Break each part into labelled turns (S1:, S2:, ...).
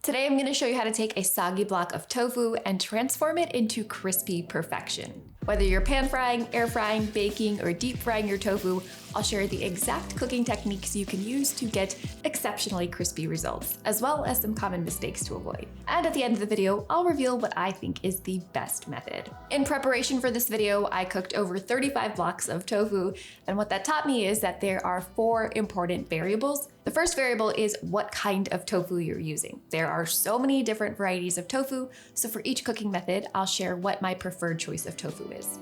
S1: Today I'm going to show you how to take a soggy block of tofu and transform it into crispy perfection. Whether you're pan frying, air frying, baking, or deep frying your tofu, I'll share the exact cooking techniques you can use to get exceptionally crispy results, as well as some common mistakes to avoid. And at the end of the video, I'll reveal what I think is the best method. In preparation for this video, I cooked over 35 blocks of tofu, and what that taught me is that there are 4 important variables. The first variable is what kind of tofu you're using. There are so many different varieties of tofu, so for each cooking method, I'll share what my preferred choice of tofu is.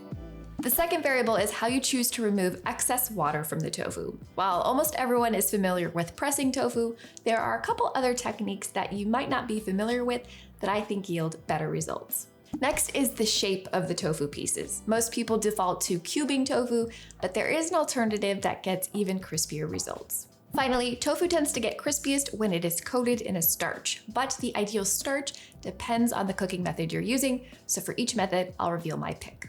S1: The second variable is how you choose to remove excess water from the tofu. While almost everyone is familiar with pressing tofu, there are a couple other techniques that you might not be familiar with that I think yield better results. Next is the shape of the tofu pieces. Most people default to cubing tofu, but there is an alternative that gets even crispier results. Finally, tofu tends to get crispiest when it is coated in a starch, but the ideal starch depends on the cooking method you're using, so for each method, I'll reveal my pick.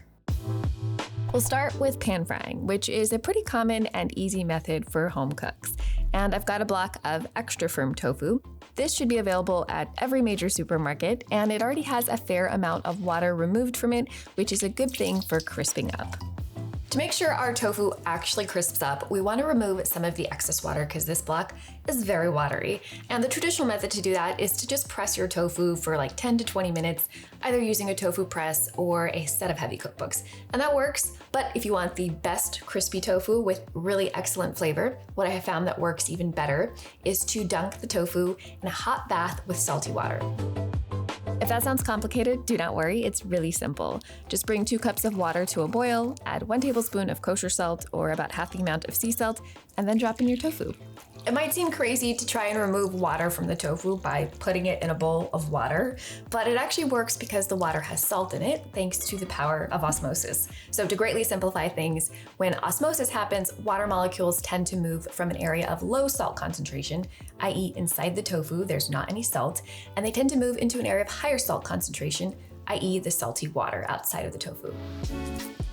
S1: We'll start with pan frying, which is a pretty common and easy method for home cooks. And I've got a block of extra firm tofu. This should be available at every major supermarket, and it already has a fair amount of water removed from it, which is a good thing for crisping up. To make sure our tofu actually crisps up, we want to remove some of the excess water because this block is very watery. And the traditional method to do that is to just press your tofu for like 10 to 20 minutes, either using a tofu press or a set of heavy cookbooks. And that works, but if you want the best crispy tofu with really excellent flavor, what I have found that works even better is to dunk the tofu in a hot bath with salty water. If that sounds complicated, do not worry, it's really simple. Just bring 2 cups of water to a boil, add 1 tablespoon of kosher salt or about half the amount of sea salt, and then drop in your tofu. It might seem crazy to try and remove water from the tofu by putting it in a bowl of water, but it actually works because the water has salt in it, thanks to the power of osmosis. So to greatly simplify things, when osmosis happens, water molecules tend to move from an area of low salt concentration, i.e. inside the tofu, there's not any salt, and they tend to move into an area of higher salt concentration, i.e. the salty water outside of the tofu.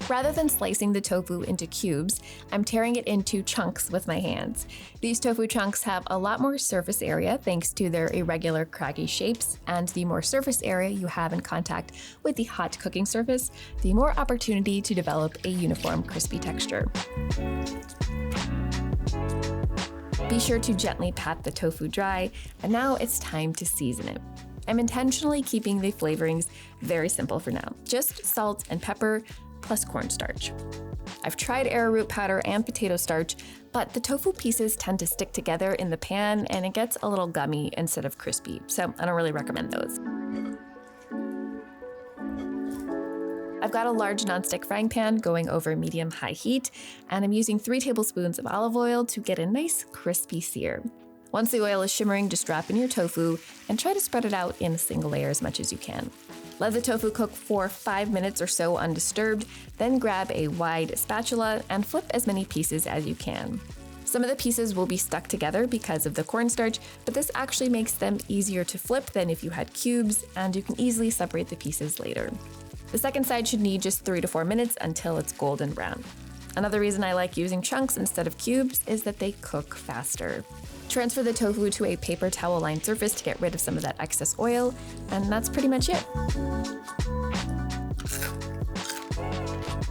S1: Rather than slicing the tofu into cubes, I'm tearing it into chunks with my hands. These tofu chunks have a lot more surface area thanks to their irregular, craggy shapes, and the more surface area you have in contact with the hot cooking surface, the more opportunity to develop a uniform, crispy texture. Be sure to gently pat the tofu dry, and now it's time to season it. I'm intentionally keeping the flavorings very simple for now, just salt and pepper, plus cornstarch. I've tried arrowroot powder and potato starch, but the tofu pieces tend to stick together in the pan and it gets a little gummy instead of crispy, so I don't really recommend those. I've got a large nonstick frying pan going over medium-high heat, and I'm using 3 tablespoons of olive oil to get a nice crispy sear. Once the oil is shimmering, just drop in your tofu and try to spread it out in a single layer as much as you can. Let the tofu cook for 5 minutes or so undisturbed, then grab a wide spatula and flip as many pieces as you can. Some of the pieces will be stuck together because of the cornstarch, but this actually makes them easier to flip than if you had cubes, and you can easily separate the pieces later. The second side should need just 3 to 4 minutes until it's golden brown. Another reason I like using chunks instead of cubes is that they cook faster. Transfer the tofu to a paper towel lined surface to get rid of some of that excess oil, and that's pretty much it.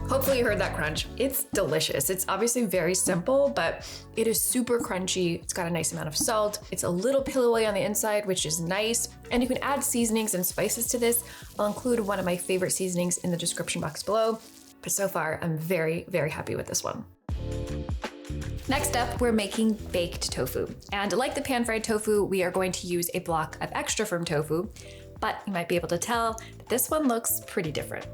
S1: Hopefully you heard that crunch. It's delicious. It's obviously very simple, but it is super crunchy. It's got a nice amount of salt. It's a little pillowy on the inside, which is nice. And you can add seasonings and spices to this. I'll include one of my favorite seasonings in the description box below. But so far, I'm very, very happy with this one. Next up, we're making baked tofu. And like the pan-fried tofu, we are going to use a block of extra firm tofu, but you might be able to tell that this one looks pretty different.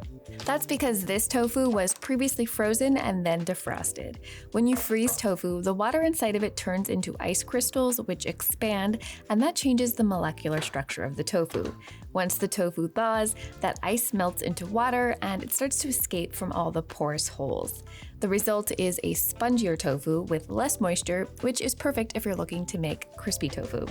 S1: That's because this tofu was previously frozen and then defrosted. When you freeze tofu, the water inside of it turns into ice crystals, which expand, and that changes the molecular structure of the tofu. Once the tofu thaws, that ice melts into water and it starts to escape from all the porous holes. The result is a spongier tofu with less moisture, which is perfect if you're looking to make crispy tofu.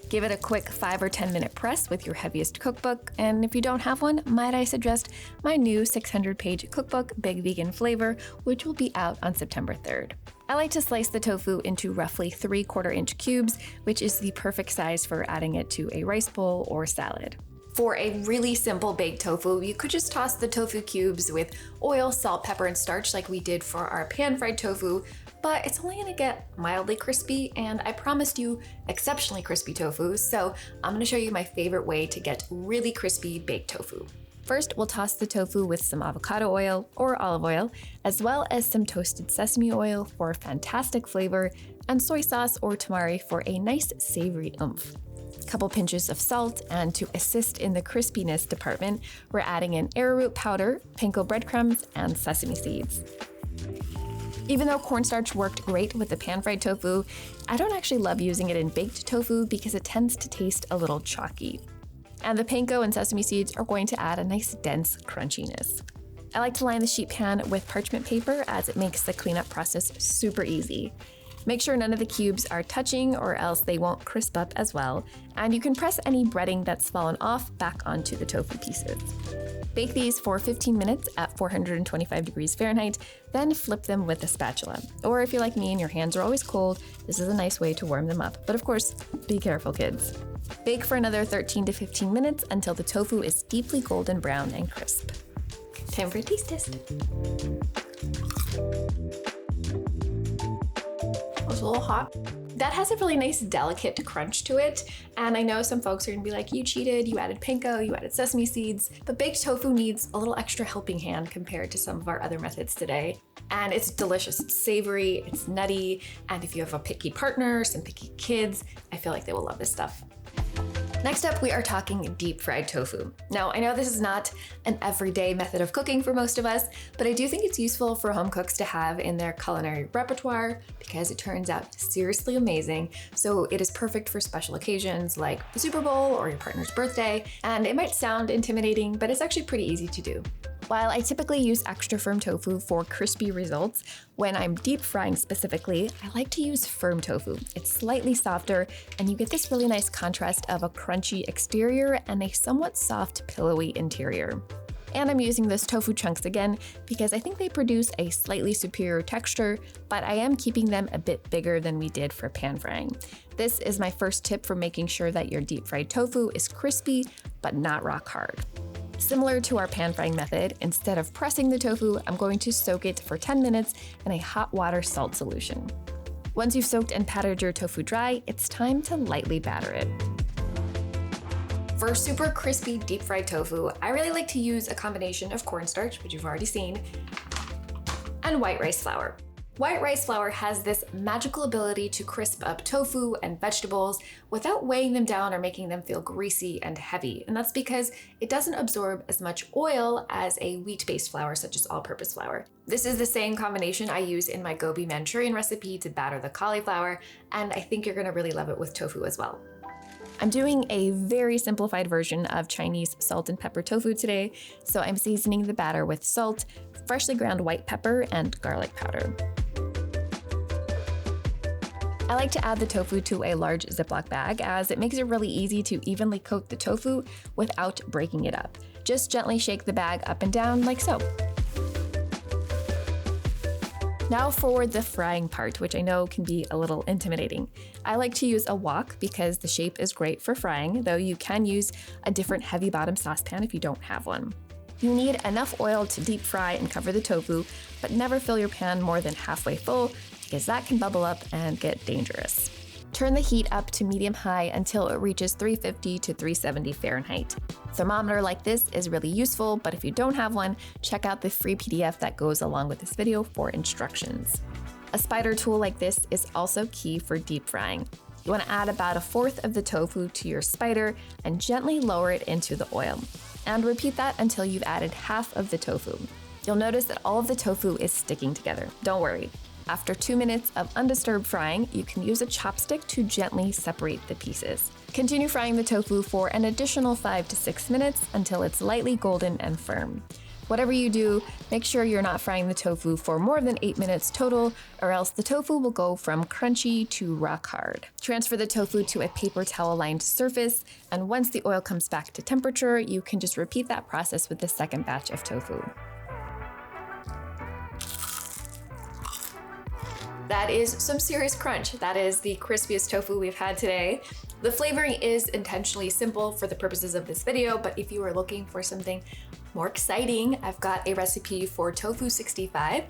S1: Give it a quick 5 or 10 minute press with your heaviest cookbook, and if you don't have one, might I suggest my new 600-page cookbook, Big Vegan Flavor, which will be out on September 3rd. I like to slice the tofu into roughly 3/4 inch cubes, which is the perfect size for adding it to a rice bowl or salad. For a really simple baked tofu, you could just toss the tofu cubes with oil, salt, pepper, and starch like we did for our pan-fried tofu, but it's only gonna get mildly crispy, and I promised you exceptionally crispy tofu, so I'm gonna show you my favorite way to get really crispy baked tofu. First, we'll toss the tofu with some avocado oil or olive oil, as well as some toasted sesame oil for fantastic flavor, and soy sauce or tamari for a nice savory oomph. Couple pinches of salt, and to assist in the crispiness department, we're adding in arrowroot powder, panko breadcrumbs, and sesame seeds. Even though cornstarch worked great with the pan-fried tofu, I don't actually love using it in baked tofu because it tends to taste a little chalky. And the panko and sesame seeds are going to add a nice dense crunchiness. I like to line the sheet pan with parchment paper as it makes the cleanup process super easy. Make sure none of the cubes are touching or else they won't crisp up as well, and you can press any breading that's fallen off back onto the tofu pieces. Bake these for 15 minutes at 425 degrees Fahrenheit, then flip them with a spatula. Or if you're like me and your hands are always cold, this is a nice way to warm them up. But of course, be careful, kids. Bake for another 13 to 15 minutes until the tofu is deeply golden brown and crisp. Time for a taste test. It's a little hot. That has a really nice delicate crunch to it, and I know some folks are gonna be like, you cheated, you added panko, you added sesame seeds, but baked tofu needs a little extra helping hand compared to some of our other methods today. And it's delicious, it's savory, it's nutty, and if you have a picky partner, some picky kids, I feel like they will love this stuff. Next up, we are talking deep fried tofu. Now, I know this is not an everyday method of cooking for most of us, but I do think it's useful for home cooks to have in their culinary repertoire because it turns out seriously amazing. So it is perfect for special occasions like the Super Bowl or your partner's birthday, and it might sound intimidating, but it's actually pretty easy to do. While I typically use extra firm tofu for crispy results, when I'm deep frying specifically, I like to use firm tofu. It's slightly softer, and you get this really nice contrast of a crunchy exterior and a somewhat soft, pillowy interior. And I'm using those tofu chunks again because I think they produce a slightly superior texture, but I am keeping them a bit bigger than we did for pan frying. This is my first tip for making sure that your deep fried tofu is crispy, but not rock hard. Similar to our pan frying method, instead of pressing the tofu, I'm going to soak it for 10 minutes in a hot water salt solution. Once you've soaked and patted your tofu dry, it's time to lightly batter it. For super crispy deep fried tofu, I really like to use a combination of cornstarch, which you've already seen, and white rice flour. White rice flour has this magical ability to crisp up tofu and vegetables without weighing them down or making them feel greasy and heavy. And that's because it doesn't absorb as much oil as a wheat-based flour such as all-purpose flour. This is the same combination I use in my gobi Manchurian recipe to batter the cauliflower, and I think you're gonna really love it with tofu as well. I'm doing a very simplified version of Chinese salt and pepper tofu today, so I'm seasoning the batter with salt, freshly ground white pepper, and garlic powder. I like to add the tofu to a large Ziploc bag as it makes it really easy to evenly coat the tofu without breaking it up. Just gently shake the bag up and down like so. Now for the frying part, which I know can be a little intimidating. I like to use a wok because the shape is great for frying, though you can use a different heavy bottom saucepan if you don't have one. You need enough oil to deep fry and cover the tofu, but never fill your pan more than halfway full because that can bubble up and get dangerous. Turn the heat up to medium-high until it reaches 350 to 370 Fahrenheit. A thermometer like this is really useful, but if you don't have one, check out the free PDF that goes along with this video for instructions. A spider tool like this is also key for deep frying. You want to add about 1/4 of the tofu to your spider and gently lower it into the oil. And repeat that until you've added half of the tofu. You'll notice that all of the tofu is sticking together. Don't worry. After 2 minutes of undisturbed frying, you can use a chopstick to gently separate the pieces. Continue frying the tofu for an additional 5 to 6 minutes until it's lightly golden and firm. Whatever you do, make sure you're not frying the tofu for more than 8 minutes total, or else the tofu will go from crunchy to rock hard. Transfer the tofu to a paper towel-lined surface, and once the oil comes back to temperature, you can just repeat that process with the second batch of tofu. that is some serious crunch. That is the crispiest tofu we've had today. The flavoring is intentionally simple for the purposes of this video, but if you are looking for something more exciting, I've got a recipe for tofu 65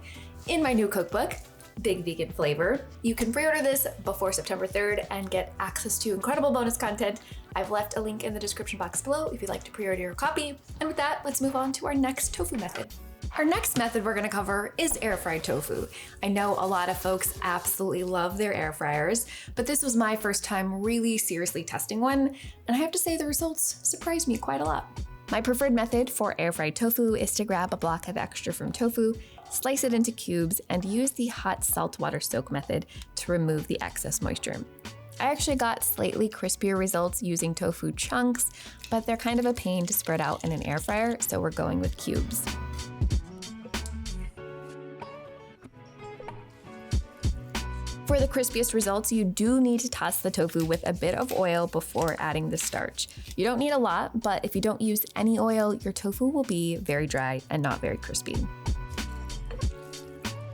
S1: in my new cookbook, Big Vegan Flavor. You can pre-order this before September 3rd and get access to incredible bonus content. I've left a link in the description box below if you'd like to pre-order your copy. And with that, let's move on to our next tofu method. Our next method we're gonna cover is air fried tofu. I know a lot of folks absolutely love their air fryers, but this was my first time really seriously testing one, and I have to say the results surprised me quite a lot. My preferred method for air fried tofu is to grab a block of extra from tofu, slice it into cubes, and use the hot saltwater soak method to remove the excess moisture. I actually got slightly crispier results using tofu chunks, but they're kind of a pain to spread out in an air fryer, so we're going with cubes. For the crispiest results, you do need to toss the tofu with a bit of oil before adding the starch. You don't need a lot, but if you don't use any oil, your tofu will be very dry and not very crispy.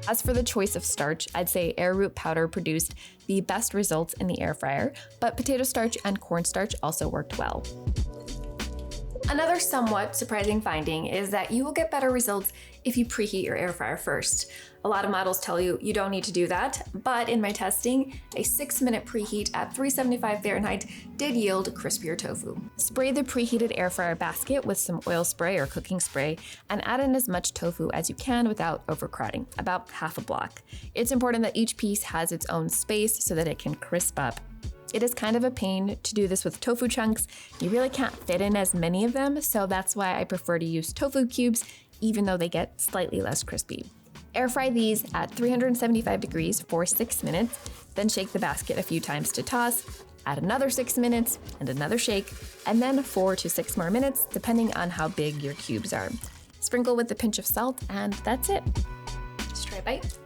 S1: As for the choice of starch, I'd say arrowroot powder produced the best results in the air fryer, but potato starch and cornstarch also worked well. Another somewhat surprising finding is that you will get better results if you preheat your air fryer first. A lot of models tell you you don't need to do that, but in my testing, a 6-minute preheat at 375 Fahrenheit did yield crispier tofu. Spray the preheated air fryer basket with some oil spray or cooking spray and add in as much tofu as you can without overcrowding, about half a block. It's important that each piece has its own space so that it can crisp up. It is kind of a pain to do this with tofu chunks. You really can't fit in as many of them, so that's why I prefer to use tofu cubes, even though they get slightly less crispy. Air fry these at 375 degrees for 6 minutes, then shake the basket a few times to toss, add another 6 minutes and another shake, and then 4 to 6 more minutes, depending on how big your cubes are. Sprinkle with a pinch of salt, and that's it. Just try a bite.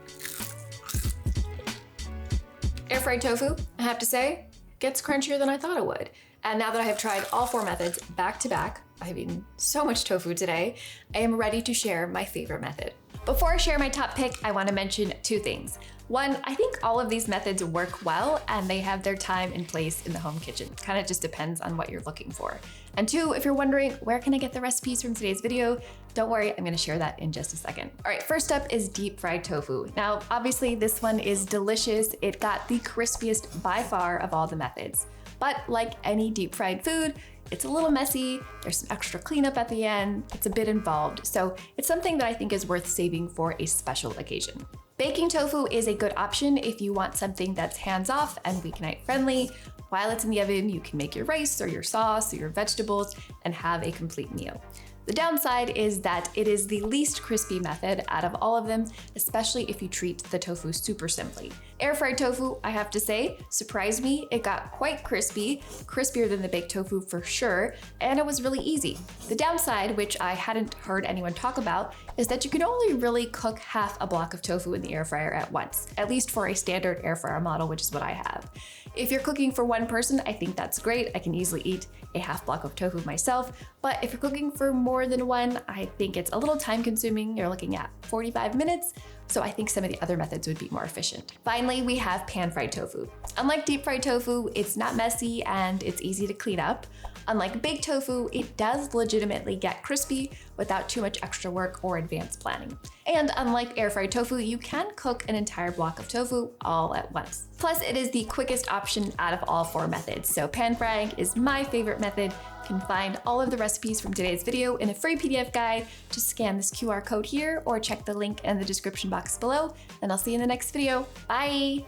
S1: Air fried tofu, I have to say, gets crunchier than I thought it would. And now that I have tried all 4 methods back to back, I've eaten so much tofu today, I am ready to share my favorite method. Before I share my top pick, I want to mention 2 things. 1, I think all of these methods work well and they have their time and place in the home kitchen. It kind of just depends on what you're looking for. And 2, if you're wondering, where can I get the recipes from today's video? Don't worry, I'm going to share that in just a second. All right, first up is deep fried tofu. Now, obviously this one is delicious. It got the crispiest by far of all the methods. But like any deep fried food, it's a little messy, there's some extra cleanup at the end, it's a bit involved, so it's something that I think is worth saving for a special occasion. Baking tofu is a good option if you want something that's hands-off and weeknight friendly. While it's in the oven, you can make your rice or your sauce or your vegetables and have a complete meal. The downside is that it is the least crispy method out of all of them, especially if you treat the tofu super simply. Air fried tofu, I have to say, surprised me. It got quite crispy, crispier than the baked tofu for sure, and it was really easy. The downside, which I hadn't heard anyone talk about, is that you can only really cook half a block of tofu in the air fryer at once, at least for a standard air fryer model, which is what I have. If you're cooking for one person, I think that's great. I can easily eat a half block of tofu myself, but if you're cooking for more than one, I think it's a little time consuming. You're looking at 45 minutes, so I think some of the other methods would be more efficient. Finally, we have pan-fried tofu. Unlike deep fried tofu, it's not messy and it's easy to clean up. Unlike baked tofu, it does legitimately get crispy without too much extra work or advanced planning. And unlike air fried tofu, you can cook an entire block of tofu all at once. Plus, it is the quickest option out of all 4 methods, so pan frying is my favorite method. You can find all of the recipes from today's video in a free PDF guide. Just scan this QR code here or check the link in the description box below, and I'll see you in the next video. Bye!